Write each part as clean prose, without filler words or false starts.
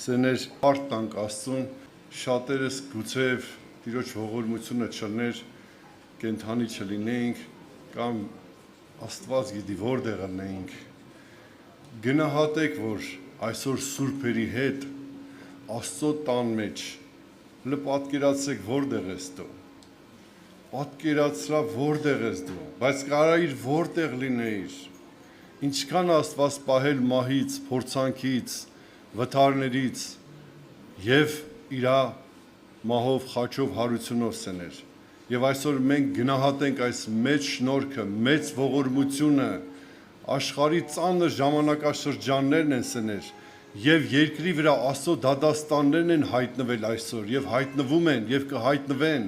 Սեներ հարթ տանք Աստծուն, շատերս գուցև Տիրոջ ողորմությունը չլներ, կենդանի չլինեինք կամ Աստված գիտի որտեղ լինեինք։ Գնահատեք, որ այսօր սուրբերի հետ Աստծո տան մեջ պատկերացրեք որտեղ ես դու։ Պատկերացրա որտեղ ես դու, բայց կարայիր որտեղ լինեիր։ Ինչքան Աստված պահել մահից, փորձանքից, վթարներից եւ իր մահով, խաչով, հարությունով սեներ։ Եվ այսօր մենք գնահատենք այս մեծ շնորհքը, մեծ ողորմությունը, աշխարհի ծանր ժամանակաշրջաններն են սեներ, եւ երկրի վրա Աստծո դադաստաններն են հայտնվել այսօր եւ հայտնվում են եւ կհայտնվեն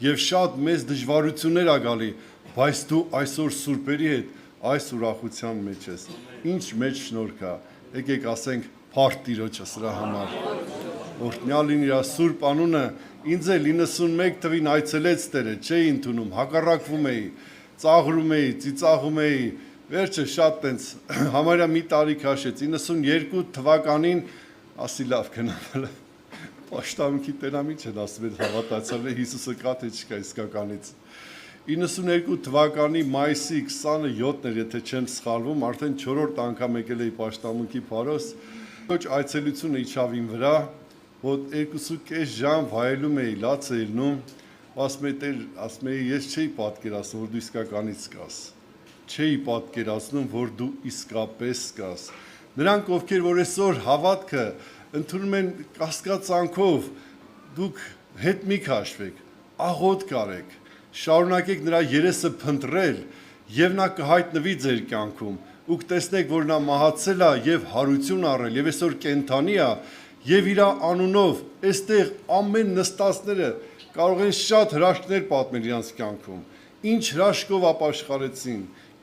եւ շատ մեծ դժվարություններ ա գալի, բայց դու այսօր սուրբերի հետ այս ուրախության մեջ ես։ Ինչ մեծ շնորհք է։ Եկեք ասենք փառք Տիրոջը սրա համար։ Օրհնյալ լինի իր սուրբ անունը։ Ինձ էլ 91 թվին այցելեց Տերը, չէի ընդունում, հակառակվում էի, ծաղրում էի, ծիծաղում էի, վերջը շատ տենց համարյա մի տարի քաշեց, 92 թվականին ասի լավ գնալ, պաշտամունքի տերամիջ են ասում են հավատացյալ է Հիսուսը կա թե չկա իսկականից։ 92 թվականի մայիսի 27-ն էր, եթե չեմ սխալվում, արդեն 4-րդ անգամ եկել էի պաշտամունքի փարոս, ոչ այցելությունը իջավ իմ վրա, որ 2.5 ժամ վայելում էի, լաց էի լնում, ասում էի ես չէի պատկերացնում, որ դու իսկականից կաս, չէի պատկերացնում, որ դու իսկապես կաս։ Նրանք, ովքեր որ այսօր հավատքը ընդունում են կասկածանքով, դուք հետ մի քաշվեք, աղոտ կարեք, շարունակեք նրա երեսը փնտրել եւ նա կհայտնվի ձեր կյանքում ու կտեսնեք, որ նա մահացել է եւ հարություն առել եւ այսօր կենդանի է եւ իր անունով այստեղ ամեն նստածները կարող են շատ հրաշքներ պատմել իրենց կյանքում, ինչ հրաշքով ապաշխարեցին,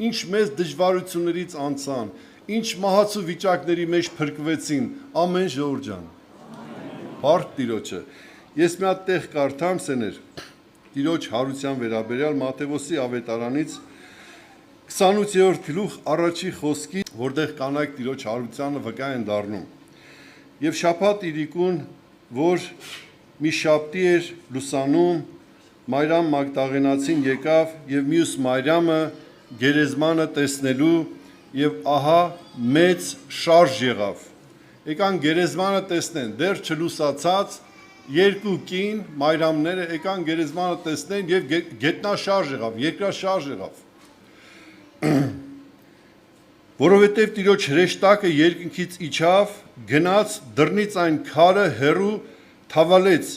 ինչ մեծ դժվարություններից անցան, ինչ մահացու վիճակների մեջ փրկվեցին, ամեն ժողովուրդ ջան։ Փառք Տիրոջը։ Ես մի հատ տեղ կարդամ սեներ Տիրոջ հարության վերաբերյալ Մատթեոսի ավետարանից 28-րդ գլուխ առաջի խոսքի, որտեղ կանայք Տիրոջ հարությանը վկա են դառնում։ Եվ շաբաթ իրիկուն, որ մի շաբթի էր լուսանում, Մարիամ Մագդաղենացին եկավ եւ մյուս Մարիամը գերեզմանը տեսնելու եւ ահա մեծ շարժ եղավ։ Եկան գերեզմանը տեսնեն, դեռ չլուսացած երկու կին Մարիամները եկան գերեզմանը տեսնեն եւ գետնաշարժ եղավ, երկրաշարժ եղավ։ Որովհետեւ Տիրոջ հրեշտակը երկնքից իջավ, գնաց դռնից այն քարը հեռու թավալեց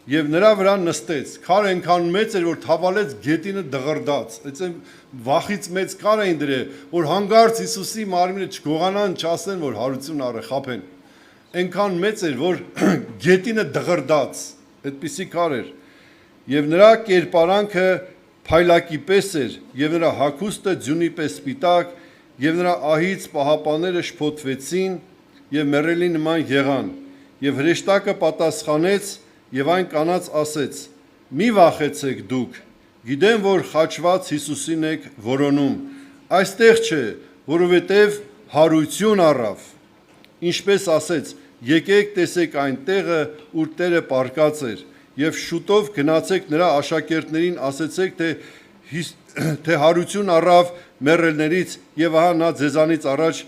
եւ նրա վրա նստեց։ Քարը այնքան մեծ էր, որ թավալեց գետինը դղրդաց։ Այդպես վախից մեծ քար էին դրել, որ հանգարց Հիսուսի մարմինը չգողանան, չասեն, որ հարություն առը խափեն։ Այնքան մեծ էր, որ գետինը դղրդաց, այդպիսի քար էր։ Եվ նրա կերպարանքը փայլակի պես էր, եւ նրա հագուստը ձյունի պես սպիտակ, եւ նրա ահից պահապանները շփոթվեցին եւ մեռելի նման եղան։ Եվ հրեշտակը պատասխանեց եւ այն կանանց ասեց. «Մի վախեցեք դուք, գիտեմ, որ խաչված Հիսուսին եք որոնում, այստեղ չէ, որովհետեւ հարություն առավ, ինչպես ասեց, եկեք տեսեք այն տեղը, ուր Տերը պառկած էր, եւ շուտով գնացեք նրա աշակերտներին ասեցեք, թե հարություն առավ մեռելներից, եւ ահա նա ձեզանից առաջ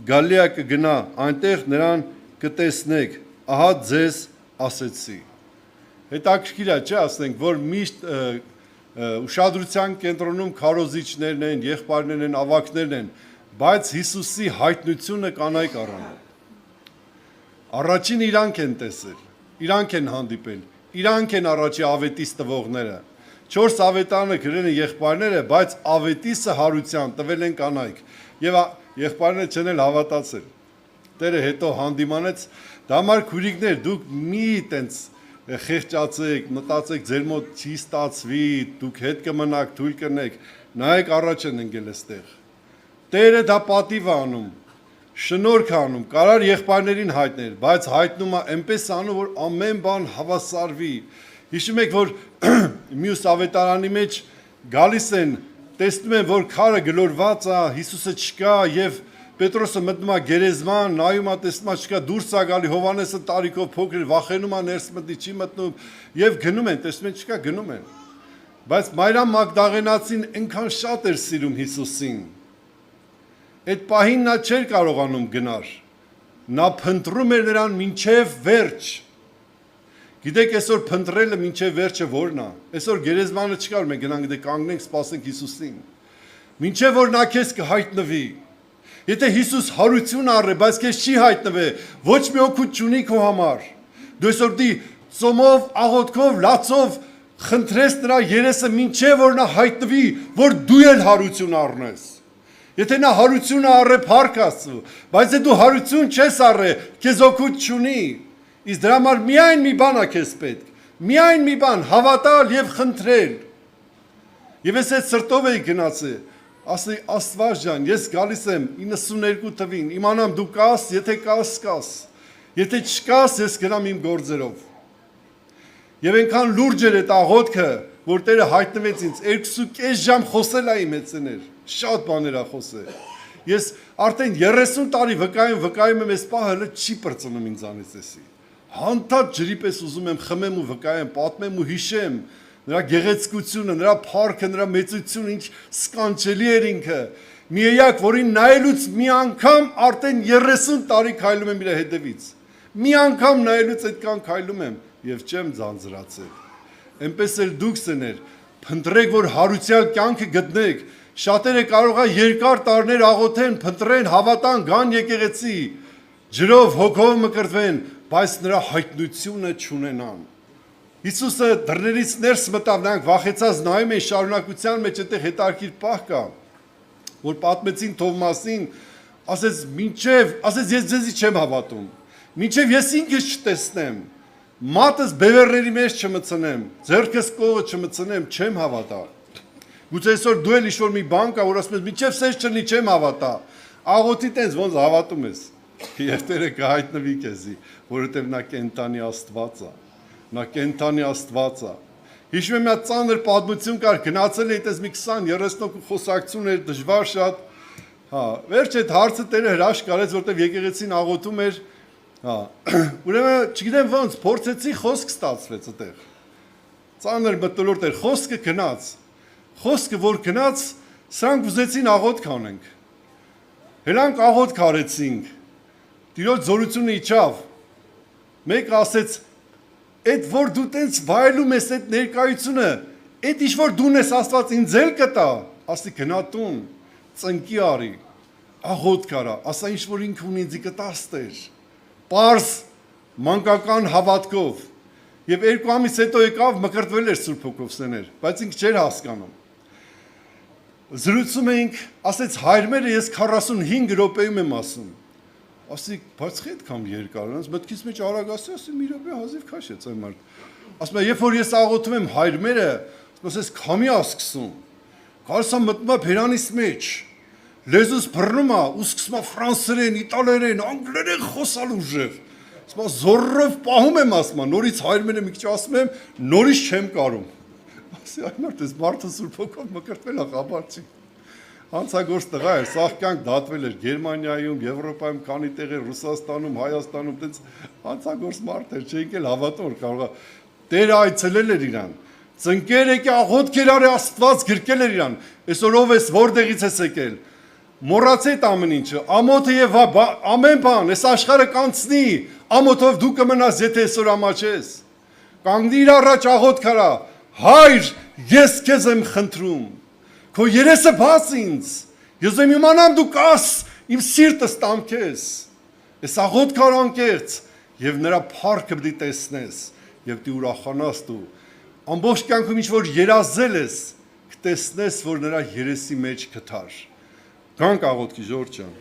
Գալիլեա կգնա, այնտեղ նրան կտեսնեք, ահա ձեզ ասեցի»։ Հետաքրքիր է, չէ՞, ասենք, որ միշտ ուշադրության կենտրոնում քարոզիչներն են, եղբայրներն են, ավագներն են, բայց Հիսուսի հայտնությունը կանայք առան։ Առաջին իրանք են տեսել, իրանք են հանդիպել, իրանք են առաջի ավետիս տվողները։ 4 ավետարանը գրել են եղբայրները, բայց ավետիսը հարության տվել են կանայք։ Եվ եղբայրները չեն էլ հավատացել։ Տերը հետո հանդիմանեց, դա համար քուրիկներ, դուք մի տենց խեղճացեք, մտածեք ձեր մոտ չի ստացվի, դուք հետ կմնաք, թույլ կնեք, նայեք առաջ են ընկել այստեղ։ Տերը դա պատիվ է անում, շնորհք անում, կարար եղբայրներին հայտներ, բայց հայտնում է այնպես անում, որ ամեն բան հավասարվի։ Հիշում եք, որ մյուս ավետարանի մեջ գալիս են, տեսնում են, որ քարը գլորված է, Հիսուսը չկա եւ Պետրոսը մտնում է գերեզման, նայում է, տեսնում է չկա, դուրս է գալի, Հովհաննեսը տարիքով փոքր վախենում է, ներս մտնի, չի մտնում, եւ գնում են, տեսնում են չկա, գնում են։ Բայց Մարիամ Մագդաղենացին այնքան շատ էր սիրում Հիսուսին։ Այդ պահին նա չէր կարողանում գնալ։ Նա փնտրում էր նրան մինչև վերջ։ Գիտեք, այսօր փնտրելը մինչև վերջը որն է։ Այսօր գերեզմանը չկար, մենք գնանք դե կանգնենք, սպասենք Հիսուսին։ Մինչև որ նա քեզ կհայտնվի։ Եթե Հիսուս հարություն առե, բայց քեզ չի հայտնվի, ոչ մի օգուտ չունի քո համար։ Դու այսօր դի ծոմով, աղոթքով, լացով խնդրես նրա երեսը մինչև որ նա հայտնվի, որ դու էլ հարություն առնես։ Եթե նա հարություն առե, փառք Աստծո, բայց եթե դու հարություն չես առե, քեզ օգուտ չունի։ Իսկ դրա համար միայն մի բան է քեզ պետք։ Միայն մի բան, հավատալ եւ խնդրել։ Եվ ես այդ սրտով էի գնացել։ Ասի Աստված ջան, ես գալիս եմ 92 թվին, իմանամ դու կաս, եթե կաս, կաս։ Եթե չկաս, ես գնամ իմ գործերով։ Եվ այնքան լուրջ էր այդ աղոթքը, որ Տերը հայտնվեց ինձ 2.5 ժամ խոսել է իմ էցեներ, շատ բաներ ա խոսել։ Ես արդեն 30 տարի վկայում եմ այս պահը հələ չի պրծնում ինձանից էսի։ Հանդարտ ջրի պես ուզում եմ խմեմ ու վկայեմ, պատմեմ ու հիշեմ նրա գեղեցկությունը, նրա փառքը, նրա մեծությունը, ինչ սկանչելի էր ինքը։ Մի էակ, որին նայելուց մի անգամ արդեն 30 տարի քայլում եմ իր հետևից։ Մի անգամ նայելուց այդքան քայլում եմ եւ չեմ ձանձրացել։ Էնպես էլ դուքս եներ, փնտրեք, որ հարության կյանքը գտնեք։ Շատերը կարող է երկար տարիներ աղոթեն, փնտրեն, հավատան, գան եկեղեցի, ջրով, հոգով մկրտվեն, բայց նրա հայտնությունը չունենան։ Հիսուսը դռներից ներս մտավ, նրանք վախեցած նայում են շարունակության մեջ այդտեղ հետաքրքիր պահ կա, որ պատմեցին Թովմասին, ասեց ես ձեզի չեմ հավատում, մինչև ես ինքս չտեսնեմ, մատս բևեռների մեջ չմցնեմ, ձեռքս կողը չմցնեմ, չեմ հավատա։ Գուցե այսօր դու էլ ինչ-որ մի բան կա, որ ասում ես մինչև սես չլինի չեմ հավատա, աղոթի տենց ոնց հավատում ես, եւ Տերը կհայտնվի քեզի, որովհետեւ նա կենտանի Աստված է։ Նա կենտանի Աստված է։ Հիշում եմ մի ծանր պատմություն կար, գնացել էի այդպես մի 20-30 խոսակցություն էր, դժվար շատ։ Հա, վերջ այդ հարցը Տերը հրաշք արեց, որտեվ եկեղեցին աղոթում էր։ Հա, ուրեմն չգիտեմ ոնց, փորձեցի, խոսք ստացվեց այդտեղ։ Ծանր մտորորդ էր, խոսքը գնաց։ Խոսքը որ գնաց, սրանք ուզեցին աղոթք անենք։ Հրանք աղոթք արեցինք։ Տիրոջ զորությունը իջավ։ Մեկ ասեց այդ որ դու տենց վայելում ես այդ ներկայությունը, այդ ինչ որ դուն ես Աստված ինձ էլ կտա, ասի գնա տուն, ծնկի արի, աղոթք արա, ասա ինչ որ ինքը ունի ինձ կտաս Տեր, պարզ մանկական հավատքով, եւ 2 ամիս հետո եկավ մկրտվել էր Սուրբ Հոգով սեներ, բայց ինքը չէր հասկանում։ Զրուցում էինք, ասեց հայրմերը ես 45 րոպեում եմ ասում։ Ասի, բայց այդքան երկար, ոնց մտքից մեջ արագ ասի, ասի մի րոպե հազիվ քաշեց այն մարդ։ Ասում է, երբ որ ես աղոթում եմ հայրմերը, ասում ես քամի ա սկսում։ Գալիս ա մտնում ա բերանից մեջ։ Լեզուս բռնում ա, ու սկսում ա ֆրանսերեն, իտալերեն, անգլերեն խոսալ ուժեղ։ Ասում ա, զորով պահում եմ, ասում ա, նորից հայրմերը մի քիչ ասում եմ, նորից չեմ կարում։ Ասի, այն մարդ էս մարդը Սուրբ Հոգով մկրտվել ա, խաբար չի։ Հանցագործ տղա էր, սաղ կյանք դատվել էր Գերմանիայում, Եվրոպայում, քանի տեղեր, Ռուսաստանում, Հայաստանում, տենց հանցագործ մարդ էր, չէինք էլ հավատում, որ կարող է Տերը այցելել էր իրան։ Ծնկեր եկի աղոթքեր արի Աստված գրկել էր իրան։ Այսօր ով ես, որտեղից ես եկել։ Մոռացեք ամեն ինչը, ամոթը եւ ամեն բան, այս աշխարհը կանցնի, ամոթով դու կմնաս, եթե այսօր ամաչես։ Կանգնիր առաջ աղոթք արա, Հայր, ես քեզ եմ խնդրում։ Քո երեսը բաց ինձ, ես եմ իմանամ դու կաս, իմ սիրտս տամ քեզ, ես աղոթք կար անկեղծ, և նրա փառքը պիտի տեսնես, և դի ուրախանաս դու, ամբողջ կյանքում ինչ որ երազել ես, կտեսնես, որ նրա երեսի մեջ կթար, գանք աղոթքի Ժորժ ջան։